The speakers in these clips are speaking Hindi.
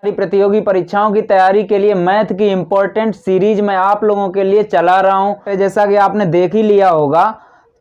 प्रतियोगी परीक्षाओं की तैयारी के लिए मैथ की इंपॉर्टेंट सीरीज मैं आप लोगों के लिए चला रहा हूं। जैसा कि आपने देख ही लिया होगा,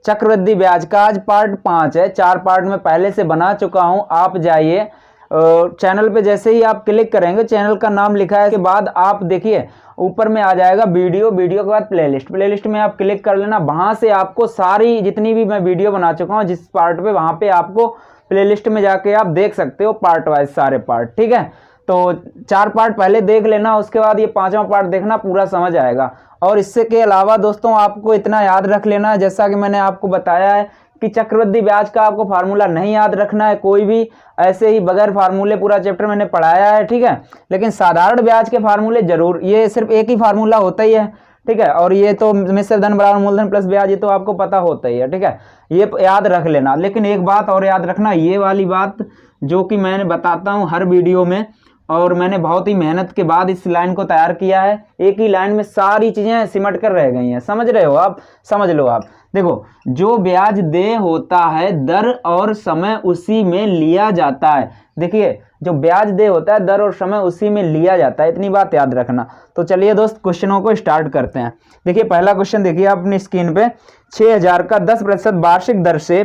चक्रवृद्धि ब्याज का आज पार्ट 5 है। 4 पार्ट में पहले से बना चुका हूं। आप जाइए चैनल पे, जैसे ही आप क्लिक करेंगे चैनल का नाम लिखा है, के बाद आप देखिए ऊपर में आ जाएगा वीडियो के बाद प्लेलिस्ट में आप क्लिक कर लेना। वहां से आपको सारी जितनी भी मैं वीडियो बना चुका हूं जिस पार्ट पे, वहां पे आपको प्लेलिस्ट में जाके आप देख सकते हो पार्ट वाइज सारे पार्ट। ठीक है, तो 4 पार्ट पहले देख लेना, उसके बाद ये 5वां पार्ट देखना, पूरा समझ आएगा। और इससे के अलावा दोस्तों आपको इतना याद रख लेना, जैसा कि मैंने आपको बताया है कि चक्रवृद्धि ब्याज का आपको फार्मूला नहीं याद रखना है कोई भी, ऐसे ही बगैर फार्मूले पूरा चैप्टर मैंने पढ़ाया है। ठीक है, लेकिन साधारण ब्याज के फार्मूले जरूर, ये सिर्फ एक ही फार्मूला होता ही है। ठीक है, और ये तो मिश्र धन बराबर मूलधन प्लस ब्याज, ये तो आपको पता होता ही है। ठीक है, ये याद रख लेना। लेकिन एक बात और याद रखना, ये वाली बात जो कि मैंने बताता हूँ हर वीडियो में, और मैंने बहुत ही मेहनत के बाद इस लाइन को तैयार किया है। एक ही लाइन में सारी चीजें सिमट कर रह गई हैं, समझ रहे हो आप? समझ लो आप। देखो, जो ब्याज देय होता है दर और समय उसी में लिया जाता है। देखिए, जो ब्याज देय होता है दर और समय उसी में लिया जाता है, इतनी बात याद रखना। तो चलिए दोस्त, क्वेश्चनों को स्टार्ट करते हैं। देखिए, पहला क्वेश्चन देखिए आप अपनी स्क्रीन पे। 6000 का 10% वार्षिक दर से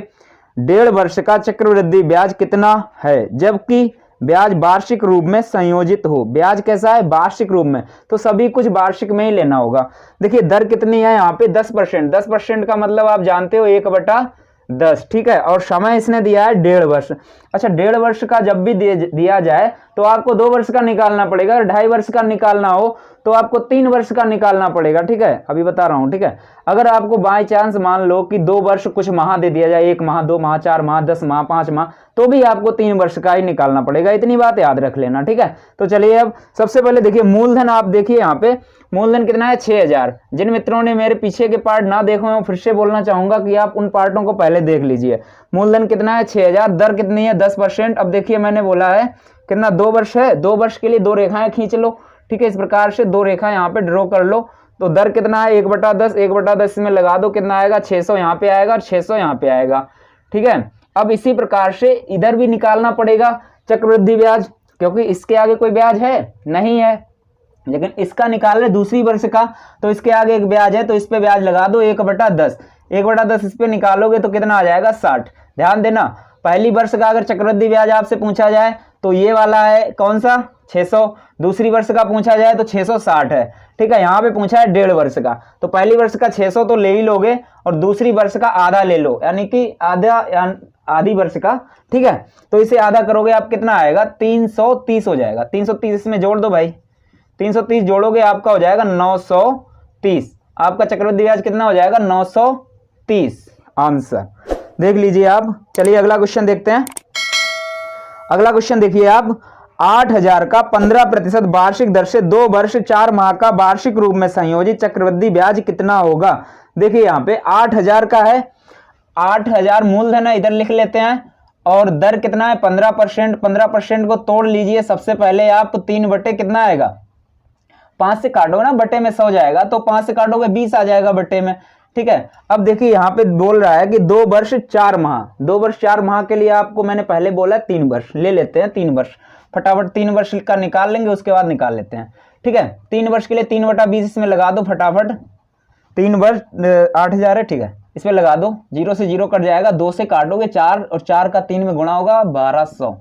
1.5 वर्ष का चक्रवृद्धि ब्याज कितना है, जबकि ब्याज वार्षिक रूप में संयोजित हो। ब्याज कैसा है? वार्षिक रूप में, तो सभी कुछ वार्षिक में ही लेना होगा। देखिए, दर कितनी है यहाँ पे? 10%। 10% का मतलब आप जानते हो 1/10। ठीक है, और समय इसने दिया है 1.5 वर्ष। अच्छा, 1.5 वर्ष का जब भी दिया जाए तो आपको 2 वर्ष का निकालना पड़ेगा। अगर 2.5 वर्ष का निकालना हो तो आपको 3 वर्ष का निकालना पड़ेगा। ठीक है, अभी बता रहा हूं। ठीक है, अगर आपको बाय चांस मान लो कि 2 वर्ष कुछ माह दे दिया जाए, 1 माह, 2 माह, 4 माह, 10 माह, 5 माह, तो भी आपको 3 वर्ष का ही निकालना पड़ेगा। इतनी बात याद रख लेना। ठीक है, तो चलिए अब सबसे पहले देखिए मूलधन। आप देखिए यहाँ पे मूलधन कितना है? 6000। जिन मित्रों ने मेरे पीछे के पार्ट ना देखे हो, फिर से बोलना चाहूंगा कि आप उन पार्टों को पहले देख लीजिए। मूलधन कितना है? 6000। दर कितनी है? 10%। अब देखिए, मैंने बोला है कितना, 2 वर्ष है। 2 वर्ष के लिए 2 रेखाएं खींच लो। ठीक है, इस प्रकार से 2 रेखाएं यहाँ पे ड्रॉ कर लो। तो दर कितना है? 1/10। 1/10 में लगा दो, कितना आएगा? 600 यहाँ पे आएगा और 600 यहाँ पे आएगा। ठीक है, अब इसी प्रकार से इधर भी निकालना पड़ेगा चक्रवृद्धि ब्याज, क्योंकि इसके आगे कोई ब्याज है नहीं है, लेकिन इसका निकाल रहे दूसरी वर्ष का, तो इसके आगे एक ब्याज है, तो इस पे ब्याज लगा दो 1/10। 1/10 इस पे निकालोगे तो कितना आ जाएगा? 60। ध्यान देना, पहली वर्ष का अगर चक्रवृद्धि ब्याज आपसे पूछा जाए तो ये वाला है कौन सा? 600। दूसरी वर्ष का पूछा जाए तो 660 है। ठीक है, यहाँ पे पूछा है 1.5 वर्ष का, तो पहली वर्ष का 600 तो ले ही लोगे, और दूसरी वर्ष का आधा ले लो, यानी कि आधी वर्ष का। ठीक है, तो इसे आधा करोगे आप, कितना आएगा? 330 हो जाएगा। 330 इसमें जोड़ दो भाई, 330 जोड़ोगे आपका हो जाएगा 930। आपका चक्रवृद्धि ब्याज कितना हो जाएगा? 930 आंसर देख लीजिए आप। चलिए अगला क्वेश्चन देखते हैं। अगला क्वेश्चन देखिए आप। 8000 का 15% वार्षिक दर से 2 वर्ष 4 माह का वार्षिक रूप में संयोजित चक्रवृद्धि ब्याज कितना होगा? देखिए यहाँ पे 8000 का है, 8000 मूलधन है, इधर लिख लेते हैं, और दर कितना है? 15%। 15% को तोड़ लीजिए सबसे पहले आप, तो 3 बटे कितना आएगा? 5 से काटोगे ना, बटे में 100 जाएगा, तो 5 से काटोगे 20 आ जाएगा बटे में। ठीक है, अब देखिए यहाँ पे बोल रहा है कि 2 वर्ष 4 माह। 2 वर्ष 4 माह के लिए आपको मैंने पहले बोला 3 वर्ष ले लेते हैं। 3 वर्ष फटाफट 3 वर्ष का निकाल लेंगे, उसके बाद निकाल लेते हैं। ठीक है, 3 वर्ष के लिए 3/20 इसमें लगा दो फटाफट। 3 वर्ष 8000 है। ठीक है, इसमें लगा दो, 0 से 0 कट जाएगा, 2 से काटोगे 4, और 4 का 3 में गुणा होगा 1200।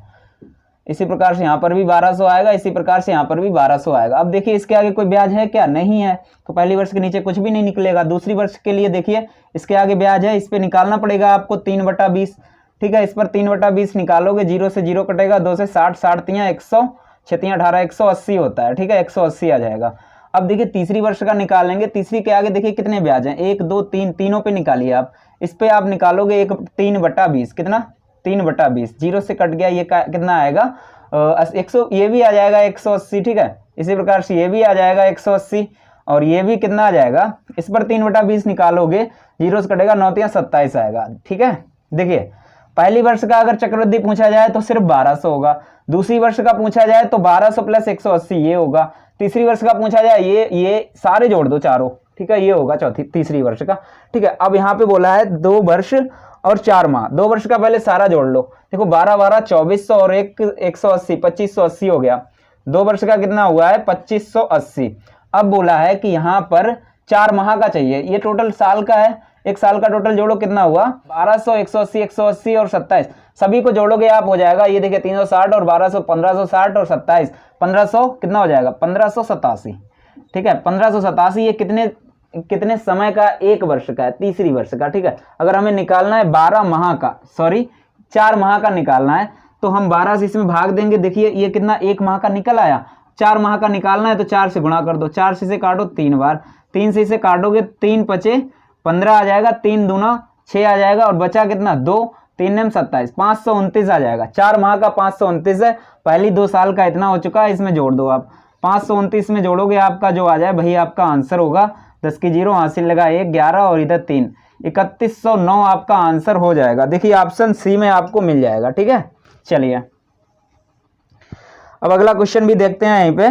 इसी प्रकार से यहाँ पर भी 1200 आएगा, इसी प्रकार से यहाँ पर भी 1200 आएगा। अब देखिए, इसके आगे कोई ब्याज है क्या? नहीं है, तो पहली वर्ष के नीचे कुछ भी नहीं निकलेगा। दूसरी वर्ष के लिए देखिए, इसके आगे ब्याज है, इस पे निकालना पड़ेगा आपको 3/20। ठीक है, इस पर 3/20 निकालोगे, 0 से 0 कटेगा, 2 से 60, 60 100, 6 18, 180 होता है। ठीक है, 180 आ जाएगा। अब देखिए तीसरी वर्ष का निकालेंगे। तीसरी के आगे देखिए कितने ब्याज हैं? 1 2 3, तीनों पे निकालिए आप। इस पे आप निकालोगे 3/20, कितना? 3/20। 0 से कट गया, ये कितना आएगा? 100, ये भी आ जाएगा 180। ठीक है, इसी प्रकार से ये भी आ जाएगा 180, और ये भी कितना आ जाएगा? इस पर 3/20 निकालोगे, 0 से कटेगा, 9 3 27 आएगा। ठीक है, देखिए पहली वर्ष का अगर चक्रवृद्धि पूछा जाए तो सिर्फ 1200 होगा। दूसरी वर्ष का पूछा जाए तो 1200 प्लस 180 ये होगा। तीसरी वर्ष का पूछा जाए, ये सारे जोड़ दो चारों। ठीक है, ये होगा तीसरी वर्ष का। ठीक है, अब यहाँ पे बोला है 2 वर्ष और 4 माह। 2 वर्ष का पहले सारा जोड़ लो। देखो 12 12 2400 और 1 180 2580 हो गया। 2 वर्ष का कितना हुआ है 2580। अब बोला है कि यहाँ पर 4 माह का चाहिए, ये टोटल साल का है, एक साल का टोटल जोड़ो कितना हुआ 1200, 180, 180 और 27, सभी को जोड़ोगे आप हो जाएगा ये देखिए 360 और 1200, 1560 और 27, 1500 कितना हो जाएगा 1587। ठीक है 1587, ये कितने समय का, 1 वर्ष का है, तीसरी वर्ष का। ठीक है, अगर हमें निकालना है 12 माह का, सॉरी 4 माह का निकालना है तो हम 12 से इसमें भाग देंगे। देखिए ये कितना 1 माह का निकल आया, 4 माह का निकालना है तो 4 से गुणा कर दो, 4 से इसे काटो 3 बार, 3 से इसे काटोगे 3 पचे 15 आ जाएगा, 3 दूना 6 आ जाएगा और बचा कितना 2, 3 नेम 27, 529 आ जाएगा। 4 माह का 529 है, पहली 2 साल का इतना हो चुका है, इसमें जोड़ दो आप 529 में जोड़ोगे आपका जो आ जाए वही आपका आंसर होगा। 10 की 0 हासिल लगा 1, 11 और इधर 3, 3109 आपका आंसर हो जाएगा। देखिए ऑप्शन सी में आपको मिल जाएगा। ठीक है, चलिए अब अगला क्वेश्चन भी देखते हैं। यहीं पे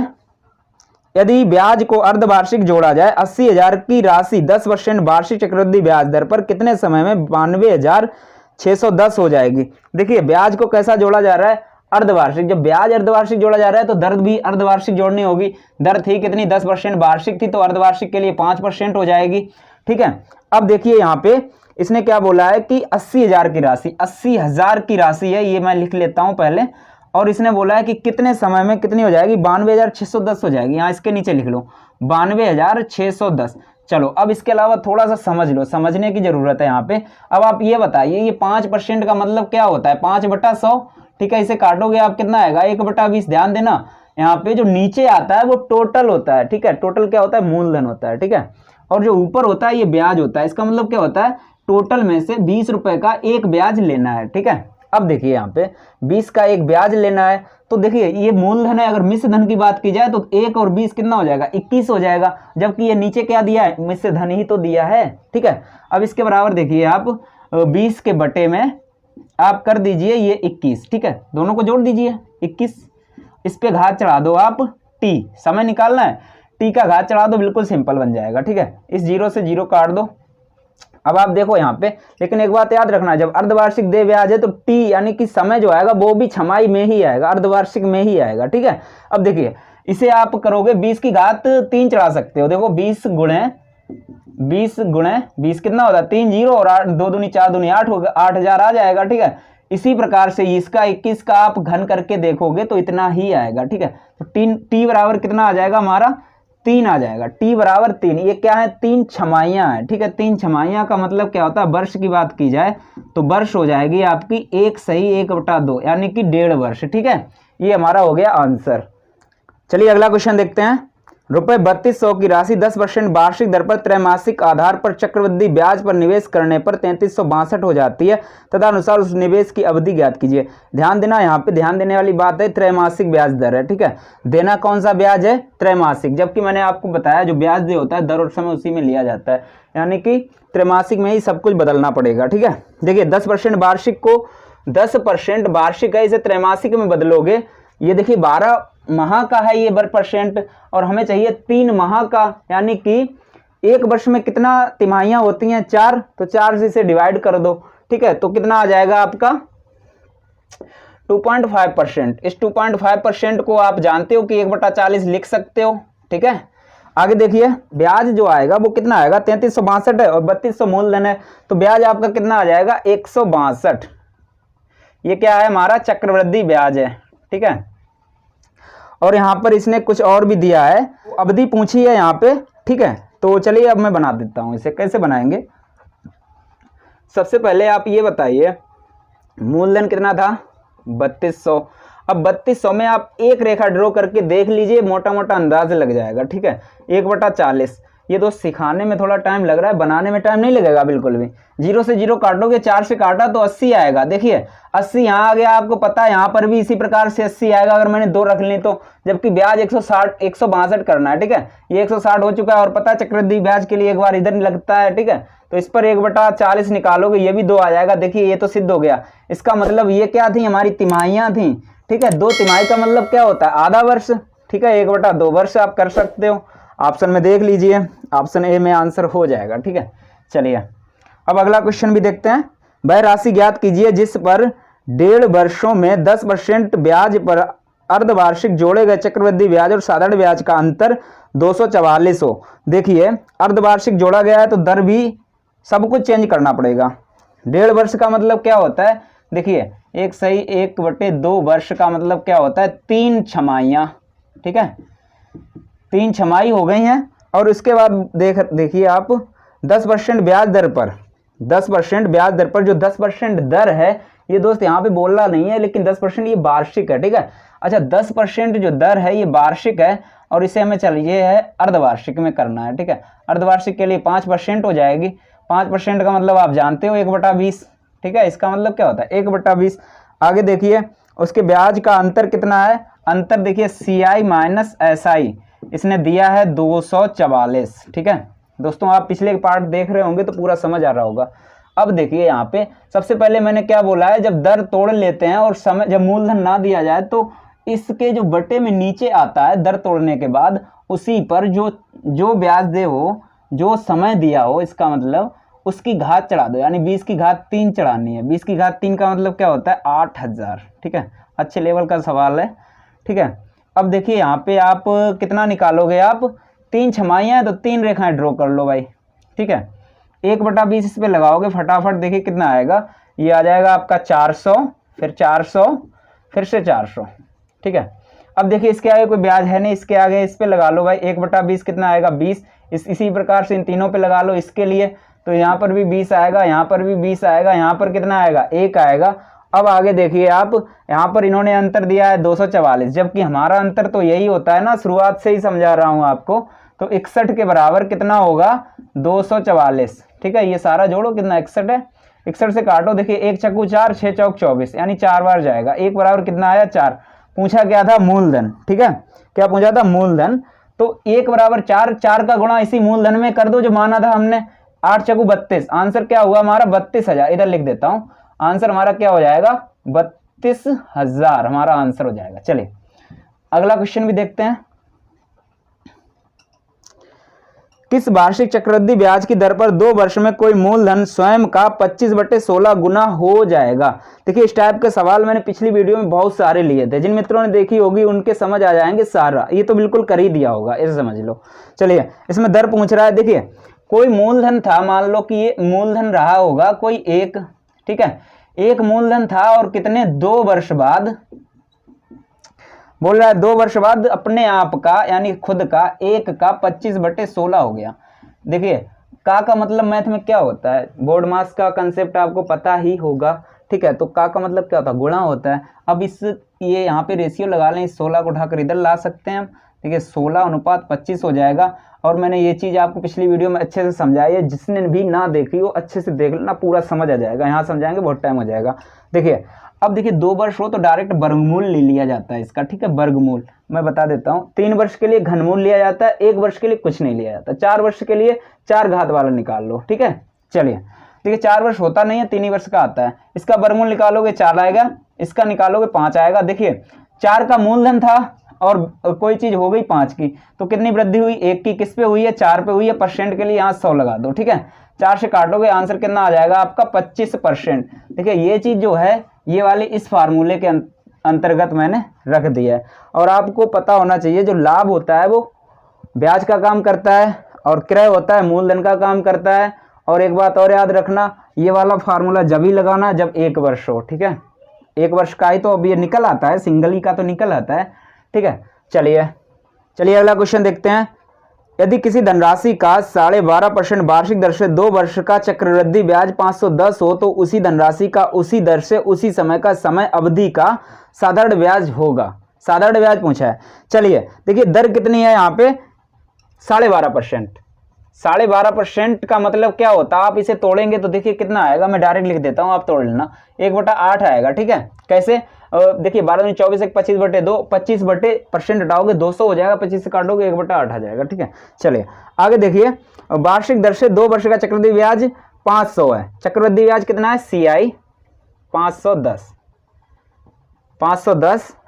यदि ब्याज को अर्धवार्षिक जोड़ा जाए 80,000 की राशि 10% वार्षिक चक्रवृद्धि ब्याज दर पर कितने समय में 92,610 हो जाएगी। देखिए ब्याज को कैसा जोड़ा जा रहा है, अर्धवार्षिक। जब ब्याज अर्धवार्षिक जोड़ा जा रहा है तो दर भी अर्धवार्षिक जोड़नी होगी। दर थी कितनी 10% वार्षिक थी, तो अर्धवार्षिक के लिए 5% हो जाएगी। ठीक है, अब देखिए यहाँ पे इसने क्या बोला है कि 80,000 की राशि, 80,000 की राशि है, ये मैं लिख लेता हूं पहले, और इसने बोला है कि कितने समय में कितनी हो जाएगी 92,610 हो जाएगी। यहाँ इसके नीचे लिख लो 92,610। चलो अब इसके अलावा थोड़ा सा समझ लो, समझने की जरूरत है यहाँ पे। अब आप ये बताइए ये 5% का मतलब क्या होता है, 5/100। ठीक है, इसे काटोगे आप कितना आएगा 1/20। ध्यान देना यहाँ पे जो नीचे आता है वो टोटल होता है। ठीक है, टोटल क्या होता है, मूलधन होता है। ठीक है, और जो ऊपर होता है ये ब्याज होता है। इसका मतलब क्या होता है, टोटल में से 20 रुपए का एक ब्याज लेना है। ठीक है, अब देखिए यहाँ पे 20 का एक ब्याज लेना है, तो देखिए ये मूलधन है। अगर मिश्र धन की बात की जाए तो 1 और 20 कितना हो जाएगा 21 हो जाएगा, जबकि ये नीचे क्या दिया है, मिश्र धन ही तो दिया है। ठीक है, अब इसके बराबर देखिए आप 20 के बटे में आप कर दीजिए ये 21। ठीक है, दोनों को जोड़ दीजिए 21, इस पे घात चढ़ा दो आप t, समय निकालना है, t का घात चढ़ा दो, बिल्कुल सिंपल बन जाएगा। ठीक है, इस 0 से 0 काट दो। अब आप देखो यहाँ पे, लेकिन एक बात याद रखना, जब अर्धवार्षिक देय ब्याज है तो टी यानी कि समय जो आएगा वो भी छमाई में ही आएगा, अर्धवार्षिक में ही आएगा। ठीक है, अब देखिए इसे आप करोगे 20 की घात 3 चढ़ा सकते हो। देखो 20 गुणे 20 कितना होता है 3 0 और 8 2 दूनी 4 दूनी 8 होगा, 8000 आ जाएगा। ठीक है, इसी प्रकार से इसका 21 का आप घन करके देखोगे तो इतना ही आएगा। ठीक है, तो टी बराबर कितना आ जाएगा हमारा 3 आ जाएगा, टी बराबर 3। ये क्या है 3 छमाइयाँ है। ठीक है, 3 छमाइयाँ का मतलब क्या होता है, वर्ष की बात की जाए तो वर्ष हो जाएगी आपकी 1 सही 1/2 यानी कि 1.5 वर्ष। ठीक है, ये हमारा हो गया आंसर। चलिए अगला क्वेश्चन देखते हैं। रुपए 3200 की राशि 10% वार्षिक दर पर त्रैमासिक आधार पर चक्रवृद्धि ब्याज पर निवेश करने पर 3362 हो जाती है तथा अनुसार उस निवेश की अवधि ज्ञात कीजिए। ध्यान देना, यहाँ पे ध्यान देने वाली बात है त्रैमासिक ब्याज दर है। ठीक है, देना कौन सा ब्याज है, त्रैमासिक, जबकि मैंने आपको बताया जो ब्याज दे होता है दर और समय उसी में लिया जाता है, यानी कि त्रैमासिक में ही सब कुछ बदलना पड़ेगा। ठीक है, देखिए 10% वार्षिक को 10% वार्षिक है, इसे त्रैमासिक में बदलोगे, ये देखिए 12 माह का है ये %, और हमें चाहिए 3 माह का, यानी कि एक वर्ष में कितना तिमाहियां होती हैं 4, तो 4 से इसे डिवाइड कर दो। ठीक है, तो कितना आ जाएगा आपका 2.5%। इस 2.5% को आप जानते हो कि 1/40 लिख सकते हो। ठीक है, आगे देखिए ब्याज जो आएगा वो कितना आएगा 3362 है और 3200 मूलधन है, तो ब्याज आपका कितना आ जाएगा 162। ये क्या है हमारा चक्रवृद्धि ब्याज है। ठीक है, और यहाँ पर इसने कुछ और भी दिया है, अवधि पूछी है यहाँ पे। ठीक है, तो चलिए अब मैं बना देता हूँ इसे। कैसे बनाएंगे, सबसे पहले आप ये बताइए मूलधन कितना था 3200। अब 3200 में आप एक रेखा ड्रॉ करके देख लीजिए, मोटा मोटा अंदाज लग जाएगा। ठीक है, 1/40। ये तो सिखाने में थोड़ा टाइम लग रहा है, बनाने में टाइम नहीं लगेगा बिल्कुल भी। 0 से 0 काटोगे, 4 से काटा तो 80 आएगा। देखिए 80 यहाँ आ गया, आपको पता है यहाँ पर भी इसी प्रकार से 80 आएगा अगर मैंने 2 रख ली तो, जबकि ब्याज 162 करना है। ठीक है, ये 160 हो चुका है और पता है चक्रवृद्धि ब्याज के लिए एक बार इधर लगता है। ठीक है, तो इस पर 1/40 निकालोगे, ये भी 2 आ जाएगा। देखिए ये तो सिद्ध हो गया। इसका मतलब ये क्या थी, हमारी तिमाहियां थी। ठीक है, 2 तिमाही का मतलब क्या होता है, आधा वर्ष। ठीक है, 1/2 वर्ष आप कर सकते हो। ऑप्शन में देख लीजिए, ऑप्शन ए में आंसर हो जाएगा। ठीक है, चलिए अब अगला क्वेश्चन भी देखते हैं। वह राशि ज्ञात कीजिए जिस पर 1.5 वर्षों में 10% ब्याज पर अर्धवार्षिक जोड़े गए चक्रवृद्धि ब्याज और साधारण ब्याज का अंतर 244 हो। देखिए अर्धवार्षिक जोड़ा गया है तो दर भी सब कुछ चेंज करना पड़ेगा। 1.5 वर्ष का मतलब क्या होता है, देखिए 1/2 वर्ष का मतलब क्या होता है, 3 छमाइयाँ, ठीक है, 3 छमाई हो गई हैं। और उसके बाद देखिए आप 10% ब्याज दर पर, 10% ब्याज दर पर, जो 10% दर है ये दोस्त यहाँ पे बोलना नहीं है, लेकिन 10% ये वार्षिक है, ठीक है। अच्छा 10% जो दर है ये वार्षिक है और इसे हमें चलिए है अर्धवार्षिक में करना है, ठीक है। अर्धवार्षिक के लिए 5% हो जाएगी। 5% का मतलब आप जानते हो 1/20, ठीक है। इसका मतलब क्या होता है 1/20। आगे देखिए उसके ब्याज का अंतर कितना है, अंतर देखिए CI माइनस SI इसने दिया है 244, ठीक है। दोस्तों आप पिछले पार्ट देख रहे होंगे तो पूरा समझ आ रहा होगा। अब देखिए यहाँ पे सबसे पहले मैंने क्या बोला है, जब दर तोड़ लेते हैं और समय जब मूलधन ना दिया जाए तो इसके जो बटे में नीचे आता है दर तोड़ने के बाद उसी पर जो ब्याज दे हो, जो समय दिया हो, इसका मतलब उसकी घात चढ़ा दो, यानी 20 की घात 3 चढ़ानी है। 20 की घात 3 का मतलब क्या होता है 8000, ठीक है। अच्छे लेवल का सवाल है, ठीक है। अब देखिए यहाँ पे आप कितना निकालोगे, आप 3 छमाइयाँ हैं तो 3 रेखाएं ड्रॉ कर लो भाई, ठीक है। 1/20 इस पे लगाओगे फटाफट, देखिए कितना आएगा, ये आ जाएगा आपका 400, फिर 400, फिर से 400, ठीक है। अब देखिए इसके आगे कोई ब्याज है नहीं, इसके आगे इस पे लगा लो भाई 1/20 कितना आएगा 20। इसी प्रकार से इन तीनों पे लगा लो इसके लिए, तो यहाँ पर भी 20 आएगा, यहाँ पर भी 20 आएगा, यहाँ पर कितना आएगा 1 आएगा। अब आगे देखिए आप यहाँ पर इन्होंने अंतर दिया है 244, जबकि हमारा अंतर तो यही होता है ना, शुरुआत से ही समझा रहा हूँ आपको। तो 61 के बराबर कितना होगा 244, ठीक है। ये सारा जोड़ो कितना 61 है, 61 से काटो, देखिए 1 चक्कू 4, 6 चौक 24, यानी 4 बार जाएगा। 1 बराबर कितना आया 4। पूछा क्या था मूलधन, ठीक है, क्या पूछा था मूलधन। तो 1 बराबर 4, 4 का गुणा इसी मूलधन में कर दो जो माना था हमने, 8 चक्कू 32, आंसर क्या हुआ हमारा 32,000। इधर लिख देता हूं, आंसर हमारा क्या हो जाएगा 32,000 हमारा आंसर हो जाएगा। चलिए अगला क्वेश्चन भी देखते हैं। किस वार्षिक चक्रवृद्धि ब्याज की दर पर 2 वर्ष में कोई मूलधन स्वयं का 25/16 गुना हो जाएगा। देखिए इस टाइप के सवाल मैंने पिछली वीडियो में बहुत सारे लिए थे, जिन मित्रों ने देखी होगी उनके समझ आ जाएंगे सारा, ये तो बिल्कुल कर ही दिया होगा, ऐसे समझ लो। चलिए इसमें दर पूछ रहा है, देखिए कोई मूलधन था, मान लो कि ये मूलधन रहा होगा कोई एक, ठीक है, एक मूलधन था और कितने 2 वर्ष बाद बोल रहा है 2 वर्ष बाद अपने आप का यानी खुद का 1 का 25/16 हो गया। देखिए का मतलब मैथ में क्या होता है, बोर्ड मास का कंसेप्ट आपको पता ही होगा, ठीक है। तो का मतलब क्या होता है गुणा होता है। अब ये यहाँ पे रेशियो लगा लें, इस 16 को उठाकर इधर ला सकते हैं हम, देखिए 16:25 हो जाएगा। और मैंने ये चीज़ आपको पिछली वीडियो में अच्छे से समझाई है, जिसने भी ना देखी हो अच्छे से देख लेना, पूरा समझ आ जाएगा। यहाँ समझाएंगे बहुत टाइम हो जाएगा। देखिए अब देखिए 2 वर्ष हो तो डायरेक्ट वर्गमूल ले लिया जाता है इसका, ठीक है। वर्गमूल मैं बता देता हूँ, 3 वर्ष के लिए घनमूल लिया जाता है, 1 वर्ष के लिए कुछ नहीं लिया जाता, 4 वर्ष के लिए 4 घात वाला निकाल लो, ठीक है। चलिए देखिए 4 वर्ष होता नहीं है, 3 ही वर्ष का आता है। इसका वर्गमूल निकालोगे 4 आएगा, इसका निकालोगे 5 आएगा। देखिए 4 का मूलधन था और कोई चीज हो गई 5 की, तो कितनी वृद्धि हुई 1 की, किस पे हुई है 4 पे हुई है। परसेंट के लिए यहाँ 100 लगा दो, ठीक है। 4 से काटोगे आंसर कितना आ जाएगा आपका 25%। देखिए ये चीज जो है ये वाली इस फार्मूले के अंतर्गत मैंने रख दिया है। और आपको पता होना चाहिए जो लाभ होता है वो ब्याज का काम करता है और क्रय होता है मूलधन का काम करता है। और एक बात और याद रखना, ये वाला फार्मूला जब ही लगाना जब 1 वर्ष हो, ठीक है। 1 वर्ष का ही तो अब ये निकल आता है, सिंगल ही का तो निकल आता है, ठीक है। चलिए अगला क्वेश्चन देखते हैं। यदि किसी धनराशि का 12.5% वार्षिक दर से 2 वर्ष का चक्रवृद्धि ब्याज 510 हो तो उसी धनराशि का उसी दर से उसी समय का समय अवधि का साधारण ब्याज होगा। साधारण ब्याज पूछा है। चलिए देखिए दर कितनी है यहाँ पे 12.5%। 12.5% का मतलब क्या होता है, आप इसे तोड़ेंगे तो देखिए कितना आएगा, मैं डायरेक्ट लिख देता हूँ आप तोड़ लेना, 1/8 आएगा, ठीक है। कैसे, देखिए 12 × 24 25/2, 25% हटाओगे 200 हो जाएगा, 25 से काटोगे 1/8 आ जाएगा, ठीक है। चलिए आगे देखिए, वार्षिक दर से 2 वर्ष का चक्रवृद्धि ब्याज 500 है। चक्रवृद्धि ब्याज कितना है CI 510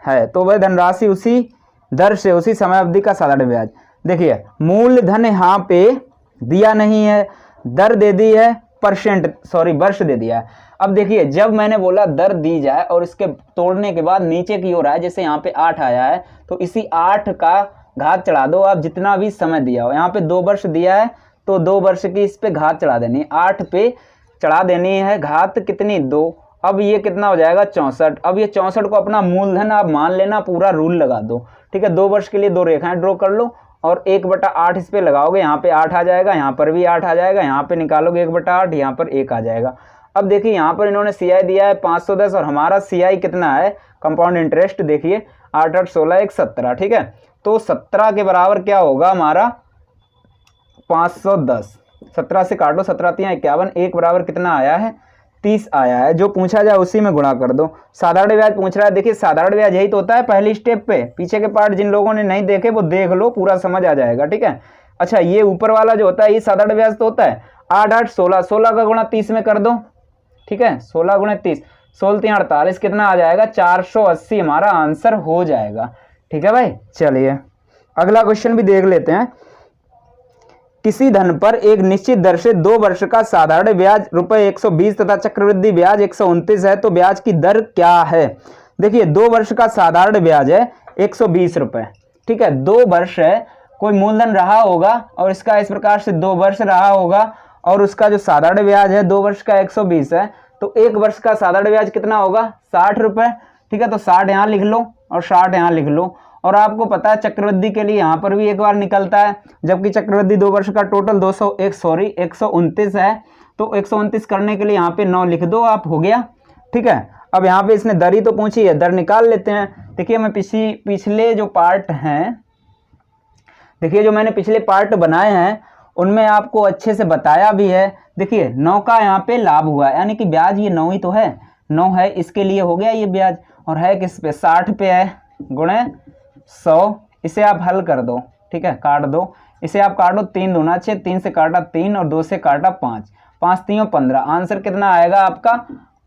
है, तो वह धनराशि उसी दर से उसी समय अवधि का साधारण ब्याज। देखिए मूलधन यहाँ पे दिया नहीं है, दर दे दी है, वर्ष दे दिया है। अब देखिए जब मैंने बोला दर दी जाए और इसके तोड़ने के बाद नीचे की ओर आए, जैसे यहाँ पे 8 आया है तो इसी 8 का घात चढ़ा दो आप जितना भी समय दिया हो। यहाँ पे 2 वर्ष दिया है तो 2 वर्ष की इस पे घात चढ़ा देनी है, 8 पे चढ़ा देनी है घात कितनी 2। अब ये कितना हो जाएगा 64। अब ये 64 को अपना मूलधन आप मान लेना, पूरा रूल लगा दो, ठीक है। 2 वर्ष के लिए 2 रेखाएं ड्रॉ कर लो और 1/8 इस पे लगाओगे, यहाँ पे 8 आ जाएगा, यहाँ पर भी 8 आ जाएगा, यहाँ पे निकालोगे 1/8, यहाँ पर 1 आ जाएगा। अब देखिए यहाँ पर इन्होंने CI दिया है 510 और हमारा CI कितना है कंपाउंड इंटरेस्ट, देखिए 8 8 16 1 17, ठीक है। तो 17 के बराबर क्या होगा हमारा 510, 17 से काटो, 17 3 51, 1 बराबर कितना आया है 30 आया है। जो पूछा जाए उसी में गुणा कर दो। साधारण ब्याज पूछ रहा है, देखिए साधारण ब्याज यही तो होता है पहली स्टेप पे। पीछे के पार्ट जिन लोगों ने नहीं देखे वो देख लो, पूरा समझ आ जाएगा, ठीक है। अच्छा ये ऊपर वाला जो होता है ये साधारण ब्याज तो होता है 8 8 16, 16 का गुणा 30 में कर दो, ठीक है। 16 गुणा 30, 16 3 48, कितना आ जाएगा 480 हमारा आंसर हो जाएगा, ठीक है भाई। चलिए अगला क्वेश्चन भी देख लेते हैं। किसी धन पर एक निश्चित दर से 2 वर्ष का साधारण ब्याज ₹120 तथा चक्रवृद्धि ब्याज 129 है तो ब्याज की दर क्या है। देखिए 2 वर्ष का साधारण ब्याज है 120 रुपए, ठीक है। 2 वर्ष है, कोई मूलधन रहा होगा और इसका इस प्रकार से 2 वर्ष रहा होगा और उसका जो साधारण ब्याज है 2 वर्ष का 120 है तो 1 वर्ष का साधारण ब्याज कितना होगा 60 रुपए, ठीक है। तो 60 यहाँ लिख लो और 60 यहाँ लिख लो। और आपको पता है चक्रवृद्धि के लिए यहाँ पर भी एक बार निकलता है, जबकि चक्रवृद्धि 2 वर्ष का टोटल 129 है तो 129 करने के लिए यहाँ पे 9 लिख दो आप, हो गया, ठीक है। अब यहाँ पे इसने दर ही तो पूछी है, दर निकाल लेते हैं। देखिए मैं पिछले जो पार्ट हैं, देखिए जो मैंने पिछले पार्ट बनाए हैं उनमें आपको अच्छे से बताया भी है। देखिए 9 का यहाँ पे लाभ हुआ है, यानी कि ब्याज ये 9 ही तो है, 9 है, इसके लिए हो गया ये ब्याज। और है किस पे 60 पे है, गुणे 100, इसे आप हल कर दो, ठीक है, काट दो, इसे आप काटो, 3 दूना 6, 3 से काटा 3 और 2 से काटा 5, 5 3 15, आंसर कितना आएगा आपका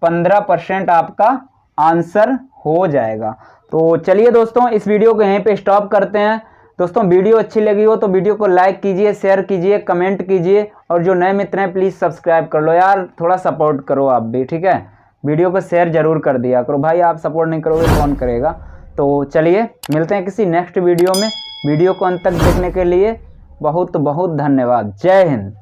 15% आपका आंसर हो जाएगा। तो चलिए दोस्तों इस वीडियो को यहीं पे स्टॉप करते हैं। दोस्तों वीडियो अच्छी लगी हो तो वीडियो को लाइक कीजिए, शेयर कीजिए, कमेंट कीजिए और जो नए मित्र हैं प्लीज़ सब्सक्राइब कर लो यार, थोड़ा सपोर्ट करो आप भी, ठीक है। वीडियो को शेयर जरूर कर दिया करो भाई, आप सपोर्ट नहीं करोगे कौन करेगा। तो चलिए मिलते हैं किसी नेक्स्ट वीडियो में। वीडियो को अंत तक देखने के लिए बहुत बहुत धन्यवाद। जय हिंद।